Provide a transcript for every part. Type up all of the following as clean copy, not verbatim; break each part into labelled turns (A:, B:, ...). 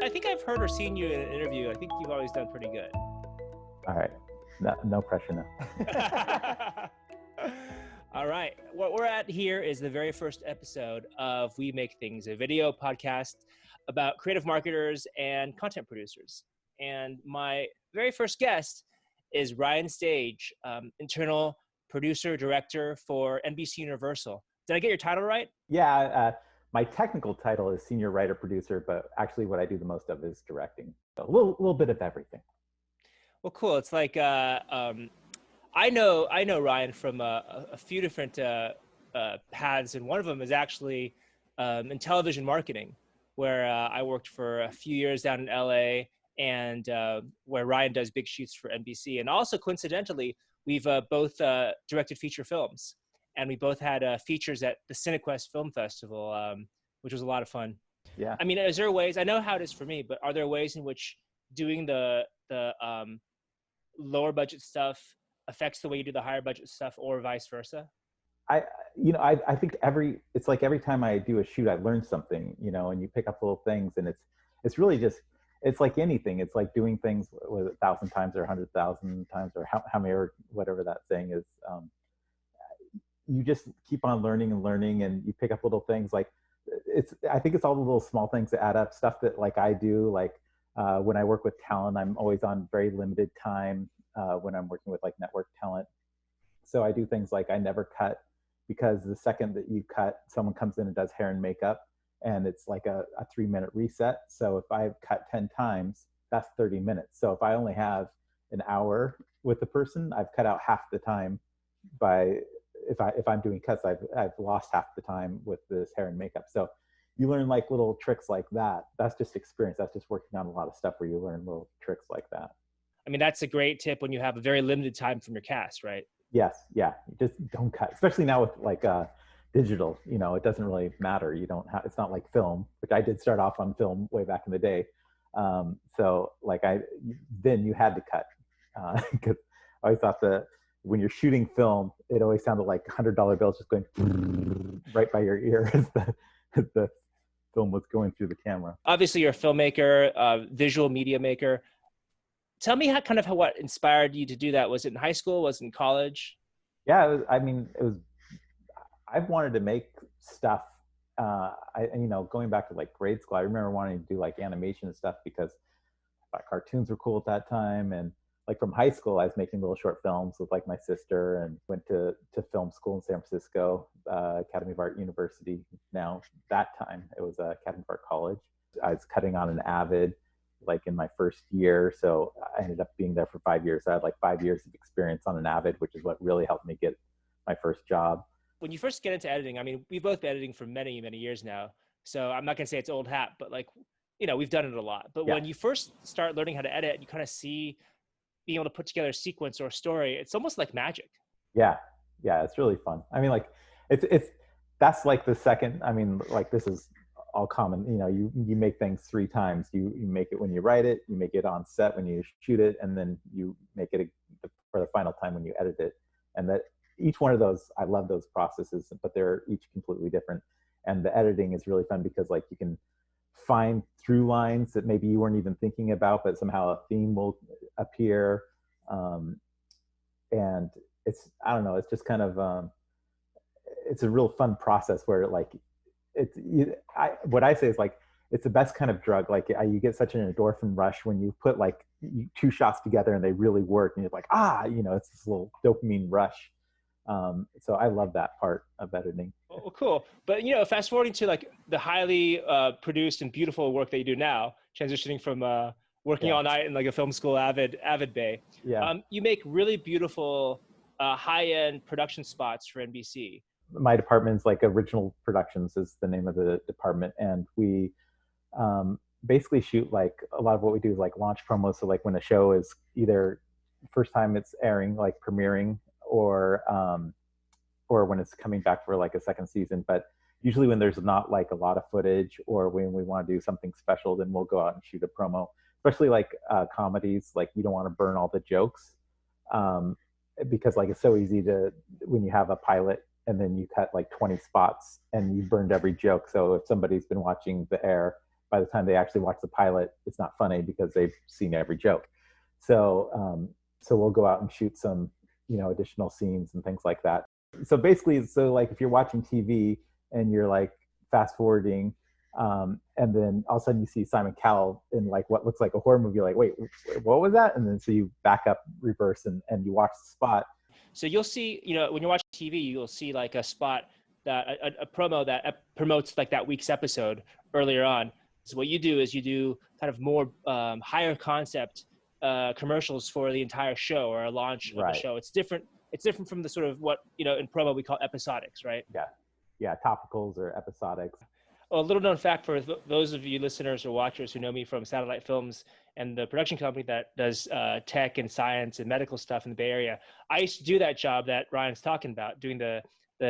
A: I think I've heard or seen you in an interview. I think you've always done pretty good.
B: All right. No pressure now.
A: All right. What we're at here is the very first episode of We Make Things, a video podcast about creative marketers and content producers. And my very first guest is Ryan Stage, internal producer, director for NBC Universal. Did I get your title right?
B: Yeah, my technical title is senior writer producer, but actually what I do the most of is directing. So a little bit of everything.
A: Well, cool. It's like I know Ryan from a few different paths, and one of them is actually in television marketing, where I worked for a few years down in LA, and where Ryan does big shoots for NBC. And also, coincidentally, we've both directed feature films, and we both had features at the CineQuest Film Festival, which was a lot of fun.
B: Yeah.
A: I mean, is there ways? I know how it is for me, but are there ways in which doing the lower budget stuff affects the way you do the higher budget stuff, or vice versa?
B: I think it's like every time I do a shoot, I learn something, and you pick up little things, and it's really just, it's like anything. It's like doing things 1,000 times or 100,000 times, or how many, or whatever that saying is. You just keep on learning, and you pick up little things. Like I think it's all the little small things that add up. Stuff that like I do, like when I work with talent, I'm always on very limited time when I'm working with like network talent. So I do things like I never cut, because the second that you cut, someone comes in and does hair and makeup, and it's like a 3-minute reset. So if I cut 10 times, that's 30 minutes. So if I only have an hour with the person, I've cut out half the time. If I'm doing cuts, I've lost half the time with this hair and makeup. So you learn like little tricks like that. That's just experience. That's just working on a lot of stuff where you learn little tricks like that.
A: I mean, that's a great tip when you have a very limited time from your cast, right?
B: Yes. Yeah. You just don't cut, especially now with like digital, it doesn't really matter. It's not like film, which I did start off on film way back in the day. So like then you had to cut, because I always thought that when you're shooting film, it always sounded like $100 bills just going right by your ear as the film was going through the camera.
A: Obviously, you're a filmmaker, visual media maker. Tell me what inspired you to do that. Was it in high school? Was it in college?
B: Yeah, I've wanted to make stuff. Going back to like grade school, I remember wanting to do like animation and stuff because I thought cartoons were cool at that time. And like from high school, I was making little short films with like my sister, and went to film school in San Francisco, Academy of Art University. Now that time it was Academy of Art College. I was cutting on an Avid like in my first year. So I ended up being there for 5 years. I had like 5 years of experience on an Avid, which is what really helped me get my first job.
A: When you first get into editing, I mean, we've both been editing for many, many years now. So I'm not going to say it's old hat, but like, we've done it a lot. But when you first start learning how to edit, you kind of see being able to put together a sequence or a story. It's almost like magic.
B: Yeah. It's really fun. I mean, like that's like the second, I mean, like this is all common, you make things 3 times. You make it when you write it, you make it on set when you shoot it, and then you make it for the final time when you edit it. And that each one of those, I love those processes, but they're each completely different. And the editing is really fun because like you can find through lines that maybe you weren't even thinking about, but somehow a theme will appear. And it's, I don't know, it's just kind of, it's a real fun process where like, what I say is like, it's the best kind of drug. Like you get such an endorphin rush when you put like 2 shots together and they really work, and you're like, it's this little dopamine rush. So I love that part of editing.
A: Oh, cool. But fast forwarding to like the highly produced and beautiful work that you do now, transitioning from working all night in like a film school avid bay.
B: Yeah.
A: You make really beautiful high-end production spots for NBC.
B: My department's like Original Productions is the name of the department, and we basically shoot like a lot of what we do is like launch promos. So like when a show is either first time it's airing, like premiering, or when it's coming back for like a second season. But usually when there's not like a lot of footage, or when we want to do something special, then we'll go out and shoot a promo. Especially like comedies, like you don't want to burn all the jokes, because like it's so easy to, when you have a pilot and then you cut like 20 spots and you burned every joke. So if somebody's been watching The Air, by the time they actually watch the pilot, it's not funny because they've seen every joke. So so we'll go out and shoot some, you know, additional scenes and things like that. So basically, so like if you're watching TV and you're like fast forwarding, and then all of a sudden you see Simon Cowell in like what looks like a horror movie, like, wait, what was that? And then so you back up, reverse, and you watch the spot.
A: So you'll see, you know, when you're watching TV, you'll see like a spot that a promo that promotes like that week's episode earlier on. So what you do is you do kind of more higher concept commercials for the entire show or a launch of a show. It's different. It's different from the sort of what, you know, in promo we call episodics, right?
B: Yeah, topicals or episodics.
A: Well, a little known fact for those of you listeners or watchers who know me from Satellite Films and the production company that does tech and science and medical stuff in the Bay Area. I used to do that job that Ryan's talking about, doing the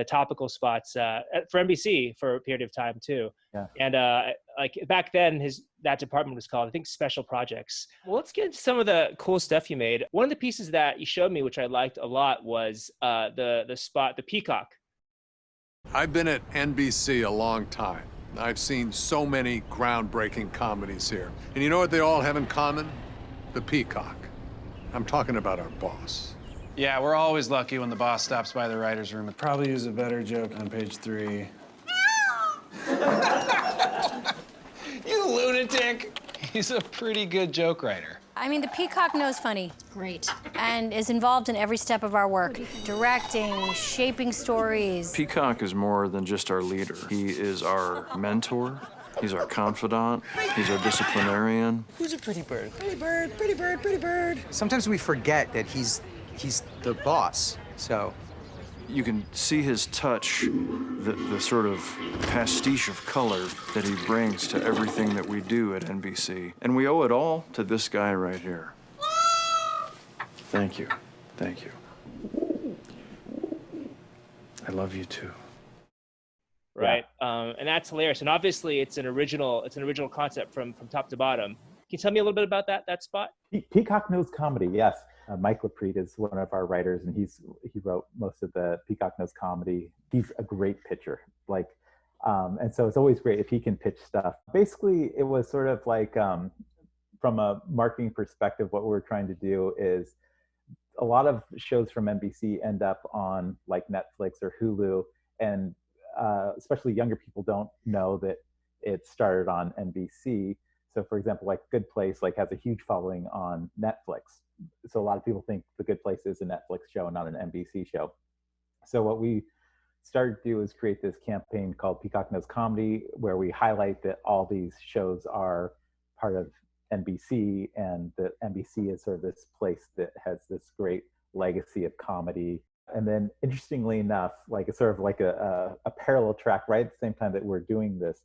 A: topical spots for NBC for a period of time too.
B: Yeah.
A: And like back then, that department was called, I think, Special Projects. Well, let's get into some of the cool stuff you made. One of the pieces that you showed me, which I liked a lot, was the spot, the Peacock.
C: I've been at NBC a long time. I've seen so many groundbreaking comedies here. And you know what they all have in common? The Peacock. I'm talking about our boss.
D: Yeah, we're always lucky when the boss stops by the writer's room. I'd probably use a better joke on page 3. You lunatic! He's a pretty good joke writer.
E: I mean, the Peacock knows funny.
F: Great.
E: And is involved in every step of our work. Directing, shaping stories.
G: Peacock is more than just our leader. He is our mentor. He's our confidant. He's our disciplinarian.
F: Who's a pretty bird? Pretty bird, pretty bird, pretty bird.
H: Sometimes we forget that he's the boss, so.
G: You can see his touch, the sort of pastiche of color that he brings to everything that we do at NBC. And we owe it all to this guy right here. Thank you. Thank you. I love you too.
A: Right. And that's hilarious. And obviously it's an original concept from top to bottom. Can you tell me a little bit about that spot?
B: Peacock Knows Comedy, yes. Mike Laprete is one of our writers, and he wrote most of the Peacock Knows Comedy. He's a great pitcher, like, and so it's always great if he can pitch stuff. Basically, it was sort of like, from a marketing perspective, what we're trying to do is a lot of shows from NBC end up on like Netflix or Hulu, and especially younger people don't know that it started on NBC. So, for example, like Good Place like has a huge following on Netflix. So a lot of people think The Good Place is a Netflix show and not an NBC show. So what we started to do is create this campaign called Peacock Knows Comedy, where we highlight that all these shows are part of NBC, and that NBC is sort of this place that has this great legacy of comedy. And then interestingly enough, like it's sort of like a parallel track right at the same time that we're doing this,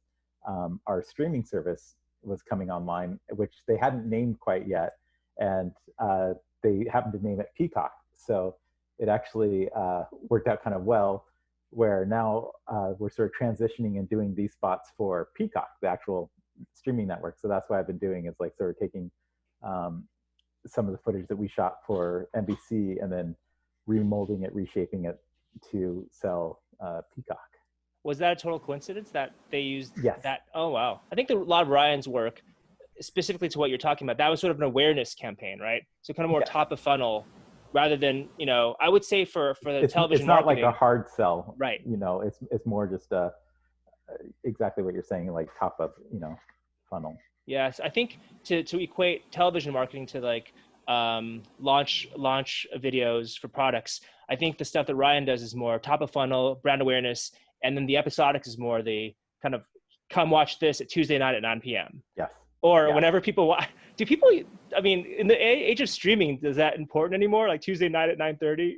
B: our streaming service was coming online, which they hadn't named quite yet. And they happened to name it Peacock. So it actually worked out kind of well, where now we're sort of transitioning and doing these spots for Peacock, the actual streaming network. So that's what I've been doing, is like sort of taking some of the footage that we shot for NBC and then remolding it, reshaping it to sell Peacock.
A: Was that a total coincidence that they used
B: Yes.
A: that? Oh, wow. I think a lot of Ryan's work, specifically to what you're talking about, that was sort of an awareness campaign, right? So kind of more top of funnel rather than, you know, I would say for the television
B: it's not
A: marketing,
B: like a hard sell,
A: right?
B: You know, it's more just exactly what you're saying, like top of, you know, funnel.
A: Yes, I think to equate television marketing to like launch videos for products, I think the stuff that Ryan does is more top of funnel, brand awareness, and then the episodics is more the kind of come watch this at Tuesday night at 9 p.m.
B: Yes.
A: Or whenever people watch. Do people, I mean, in the age of streaming, is that important anymore? Like Tuesday night at 9:30?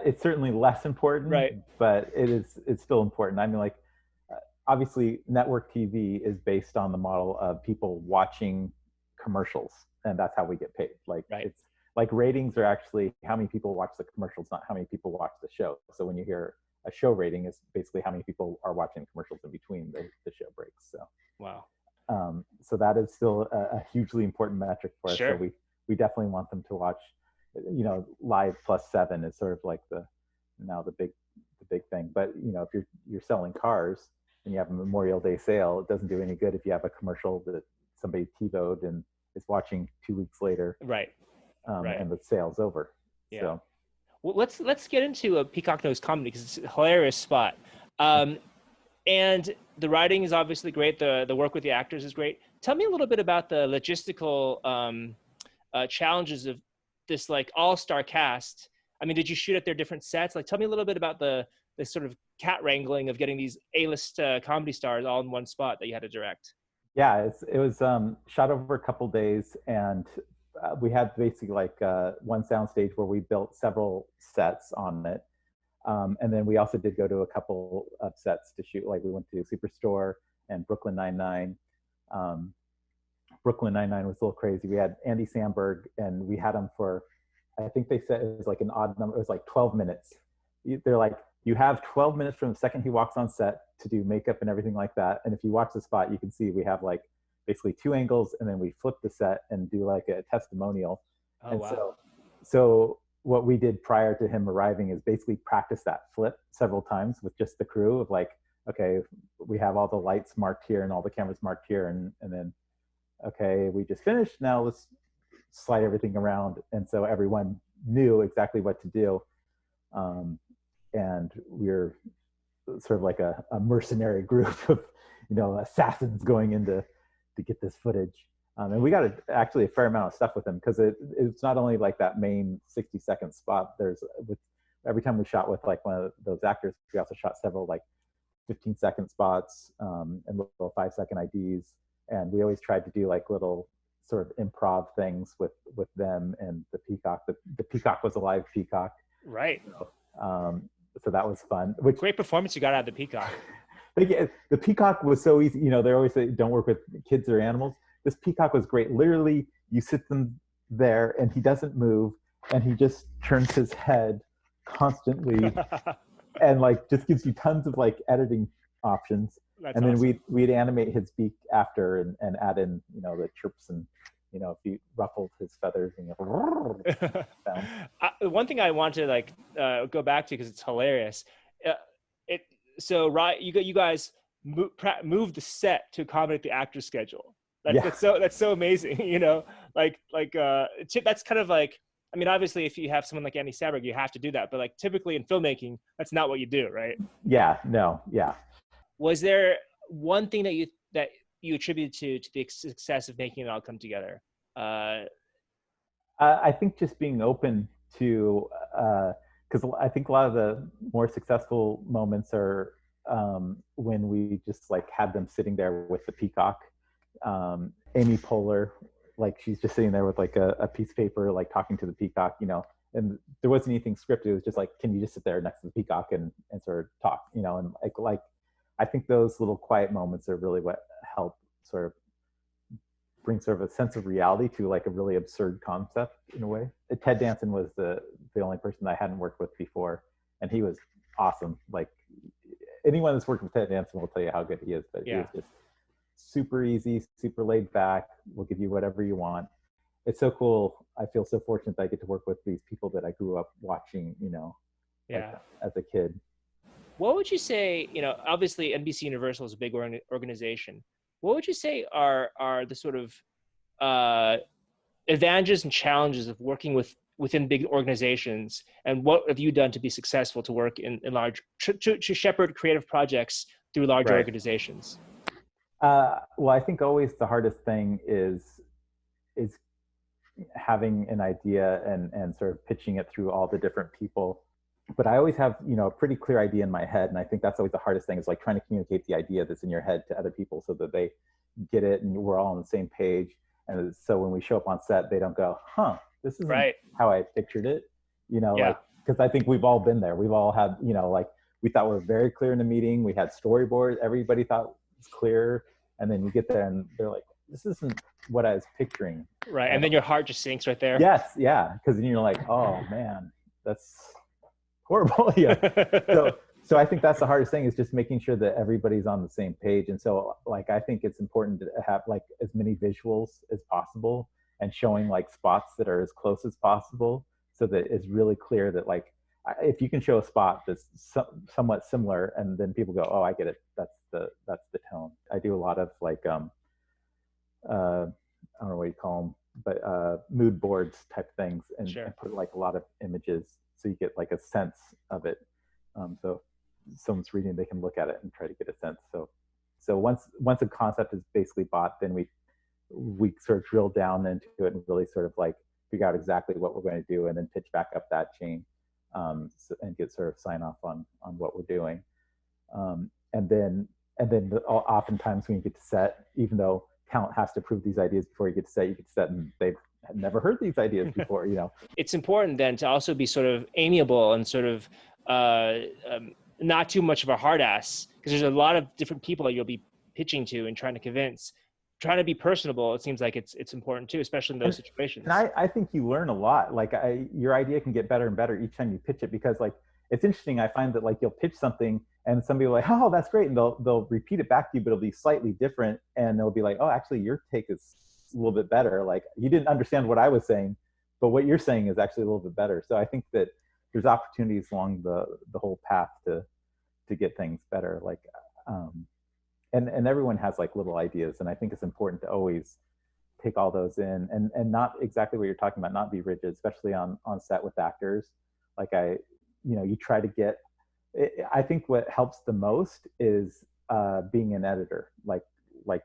B: It's certainly less important,
A: right?
B: But it's still important. I mean, like, obviously network TV is based on the model of people watching commercials, and that's how we get paid. Like, it's like ratings are actually how many people watch the commercials, not how many people watch the show. So when you hear a show rating, is basically how many people are watching commercials in between the show breaks. So
A: wow.
B: So that is still a hugely important metric for us.
A: Sure.
B: So we definitely want them to watch, you know, live +7 is sort of like the big thing. But, you know, if you're selling cars and you have a Memorial Day sale, it doesn't do any good if you have a commercial that somebody TiVo'd and is watching 2 weeks later,
A: Right. Right.
B: and the sale's over.
A: Yeah.
B: So
A: Well, let's get into a Peacock Knows comedy because it's a hilarious spot. And the writing is obviously great. The work with the actors is great. Tell me a little bit about the logistical challenges of this like all-star cast. I mean, did you shoot at their different sets? Like, tell me a little bit about the sort of cat wrangling of getting these A-list comedy stars all in one spot that you had to direct.
B: yeah, it was shot over a couple days, and we had basically like one soundstage where we built several sets on it. And then we also did go to a couple of sets to shoot. Like we went to Superstore and Brooklyn Nine-Nine. Brooklyn Nine-Nine was a little crazy. We had Andy Samberg, and we had him for, I think they said it was like an odd number. It was like 12 minutes. They're like, you have 12 minutes from the second he walks on set to do makeup and everything like that. And if you watch the spot, you can see we have like basically 2 angles, and then we flip the set and do like a testimonial.
A: Oh,
B: and
A: wow.
B: so what we did prior to him arriving is basically practice that flip several times with just the crew of like, okay, we have all the lights marked here and all the cameras marked here, and then, okay, we just finished, now let's slide everything around. And so everyone knew exactly what to do. And we're sort of like a mercenary group of, assassins going in to get this footage. And we got actually a fair amount of stuff with them, because it's not only like that main 60-second spot. Every time we shot with like one of those actors, we also shot several like 15-second spots and little 5-second IDs. And we always tried to do like little sort of improv things with them and the Peacock. The Peacock was a live Peacock.
A: Right.
B: So that was fun.
A: Great performance you got out of the Peacock.
B: The Peacock was so easy. They always say don't work with kids or animals. This Peacock was great. Literally, you sit them there and he doesn't move, and he just turns his head constantly and like just gives you tons of like editing options.
A: That's
B: and then
A: awesome.
B: we'd animate his beak after and add in, the chirps and, if you ruffled his feathers and
A: one thing I want to like go back to because it's hilarious. You guys moved the set to accommodate the actor's schedule. That's so amazing. That's kind of like, I mean, obviously if you have someone like Andy Samberg, you have to do that, but like typically in filmmaking, that's not what you do, right?
B: Yeah, no, yeah.
A: Was there one thing that you attribute to the success of making it all come together?
B: I think just being open to, because I think a lot of the more successful moments are when we just like had them sitting there with the Peacock. Amy Poehler, like she's just sitting there with like a piece of paper, like talking to the Peacock, and there wasn't anything scripted. It was just like, can you just sit there next to the Peacock and sort of talk, and like I think those little quiet moments are really what help sort of bring sort of a sense of reality to like a really absurd concept in a way. Ted Danson was the only person I hadn't worked with before, and he was awesome. Like anyone that's worked with Ted Danson will tell you how good he is, but he was just super easy, super laid back, will give you whatever you want. It's so cool. I feel so fortunate that I get to work with these people that I grew up watching, like, as a kid.
A: What would you say, obviously NBC Universal is a big organization. What would you say are the sort of advantages and challenges of working within big organizations, and what have you done to be successful to work in large, to shepherd creative projects through larger organizations?
B: Well, I think always the hardest thing is having an idea and sort of pitching it through all the different people. But I always have, a pretty clear idea in my head. And I think that's always the hardest thing, is like trying to communicate the idea that's in your head to other people so that they get it and we're all on the same page. And so when we show up on set, they don't go, this isn't how I pictured it, like, because I think we've all been there. We've all had, like we thought we were very clear in the meeting. We had storyboards. Everybody thought it was clear. And then you get there and they're like, this isn't what I was picturing.
A: Right. And then your heart just sinks right there.
B: Yes. Yeah. Because then you're like, oh man, that's horrible. So I think that's the hardest thing, is just making sure that everybody's on the same page. And so like, I think it's important to have like as many visuals as possible and showing like spots that are as close as possible, so that it's really clear that like if you can show a spot that's somewhat similar, and then people go, oh, I get it. That's the tone. I do a lot of like, I don't know what you call them, but mood boards type things, and,
A: Sure.
B: and put like a lot of images so you get like a sense of it. So someone's reading, they can look at it and try to get a sense. So once a concept is basically bought, then we sort of drill down into it and really sort of like figure out exactly what we're going to do, and then pitch back up that chain, and get sort of sign off on what we're doing. And then oftentimes when you get to set, even though talent has to approve these ideas before you get to set, you get to set and they've never heard these ideas before, you know.
A: It's important then to also be sort of amiable and sort of not too much of a hard ass, because there's a lot of different people that you'll be pitching to and trying to convince. Trying to be personable, it seems like it's important too, especially in those situations.
B: And I think you learn a lot. Like your idea can get better and better each time you pitch it, because like it's interesting. I find that like you'll pitch something and somebody will like, oh, that's great, and they'll repeat it back to you, but it'll be slightly different, and they'll be like, oh, actually your take is a little bit better. Like you didn't understand what I was saying, but what you're saying is actually a little bit better. So I think that there's opportunities along the whole path to get things better. Like and everyone has like little ideas, and I think it's important to always take all those in, and not exactly what you're talking about, not be rigid, especially on set with actors. Like you try to get, I think what helps the most is being an editor like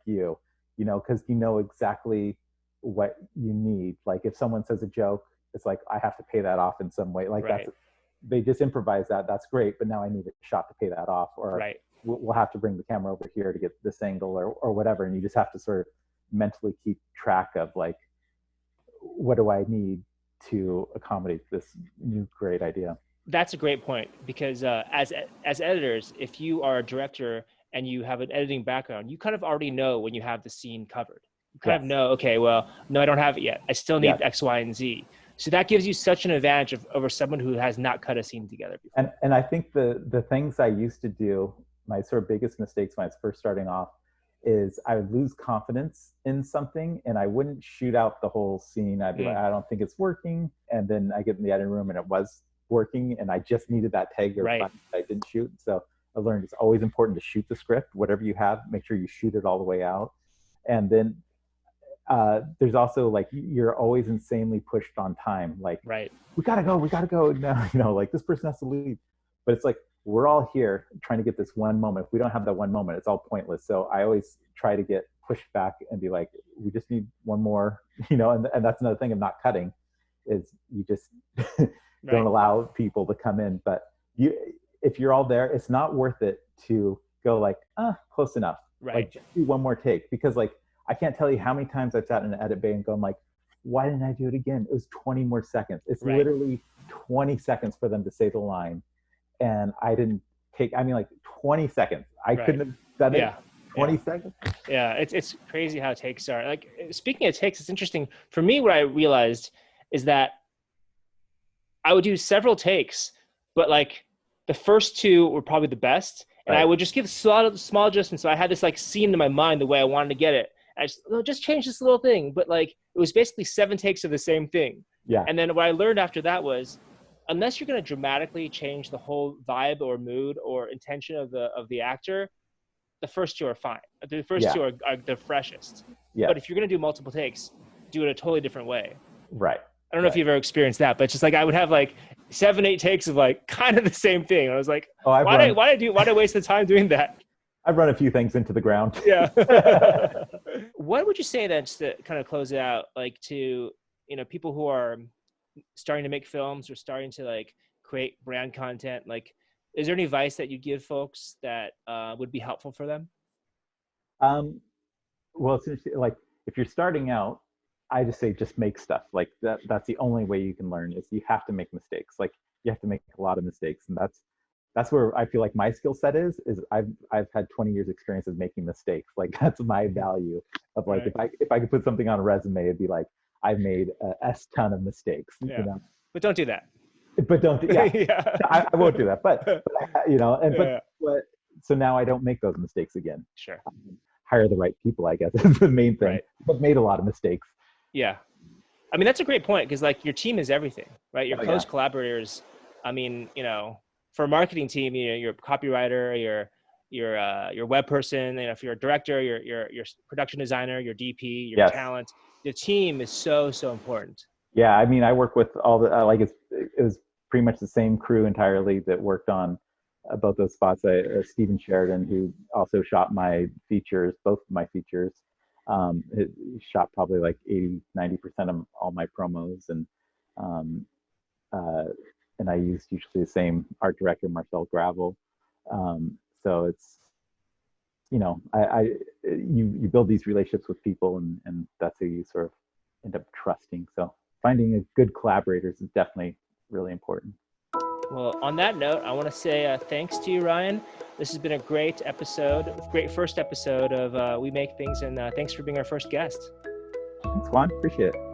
B: you know, because you know exactly what you need. Like if someone says a joke, it's like I have to pay that off in some way. Like
A: right.
B: They just improvise that's great, but now I need a shot to pay that off, or
A: right.
B: We'll have to bring the camera over here to get this angle, or whatever. And you just have to sort of mentally keep track of like, what do I need to accommodate this new great idea?
A: That's a great point, because as editors, if you are a director and you have an editing background, you kind of already know when you have the scene covered. You kind of know, okay, well, no, I don't have it yet. I still need X, Y, and Z. So that gives you such an advantage over someone who has not cut a scene together before.
B: And I think the things I used to do, my sort of biggest mistakes when I was first starting off, is I would lose confidence in something and I wouldn't shoot out the whole scene. I'd be like, I don't think it's working. And then I get in the editing room and it was working, and I just needed that take, or I didn't shoot. So I learned it's always important to shoot the script, whatever you have, make sure you shoot it all the way out. And then there's also like, you're always insanely pushed on time. Like, we gotta go now, you know, like this person has to leave. But it's like, we're all here trying to get this one moment. If we don't have that one moment, it's all pointless. So I always try to get pushed back and be like, we just need one more, you know. And that's another thing of not cutting, is you just don't allow people to come in. But if you're all there, it's not worth it to go like, close enough. Like just do one more take, because like, I can't tell you how many times I've sat in an edit bay and gone like, why didn't I do it again? It was 20 more seconds. It's literally 20 seconds for them to say the line. And I didn't take, I mean like 20 seconds. I couldn't have done it 20 seconds.
A: Yeah, it's crazy how takes are. Like, speaking of takes, it's interesting. For me, what I realized is that I would do several takes, but like the first two were probably the best. And I would just give small adjustments. So I had this like scene in my mind the way I wanted to get it. I just change this little thing. But like, it was basically 7 takes of the same thing. Yeah. And then what I learned after that was, unless you're going to dramatically change the whole vibe or mood or intention of the actor, the first two are fine. The first two are the freshest. Yeah. But if you're going to do multiple takes, do it a totally different way.
B: Right.
A: I don't know if you've ever experienced that, but it's just like, I would have like 7, 8 takes of like kind of the same thing. I was like, why did I waste the time doing that?
B: I've run a few things into the ground.
A: Yeah. What would you say then, just to kind of close it out, like to, you know, people who are starting to make films or starting to like create brand content, like, is there any advice that you give folks that would be helpful for them?
B: Well, it's like, if you're starting out, I just say, just make stuff. Like that's the only way you can learn, is you have to make mistakes. Like you have to make a lot of mistakes. And that's where I feel like my skill set is I've had 20 years experience of making mistakes. Like that's my value of like, if I could put something on a resume, it'd be like, I've made a S ton of mistakes.
A: Yeah.
B: You know?
A: But don't do that.
B: But don't do, I won't do that. But you know, and but so now I don't make those mistakes again.
A: Sure.
B: Hire the right people, I guess, is the main thing. But made a lot of mistakes.
A: Yeah. I mean, that's a great point, because like your team is everything, right? Your close collaborators I mean, you know, for a marketing team, you know, you're a copywriter, your web person, you know, if you're a director, your production designer, your DP, your
B: Yes.
A: talent, the team is so important.
B: Yeah, I mean, I work with all the like it was pretty much the same crew entirely that worked on both those spots. Stephen Sheridan, who also shot my features, both of my features, he shot probably like 80-90% of all my promos, and I used usually the same art director, Marcel Gravel. So it's, you know, you build these relationships with people, and that's who you sort of end up trusting. So finding a good collaborators is definitely really important.
A: Well, on that note, I want to say thanks to you, Ryan. This has been a great episode, great first episode of We Make Things, and thanks for being our first guest.
B: Thanks, Juan. Appreciate it.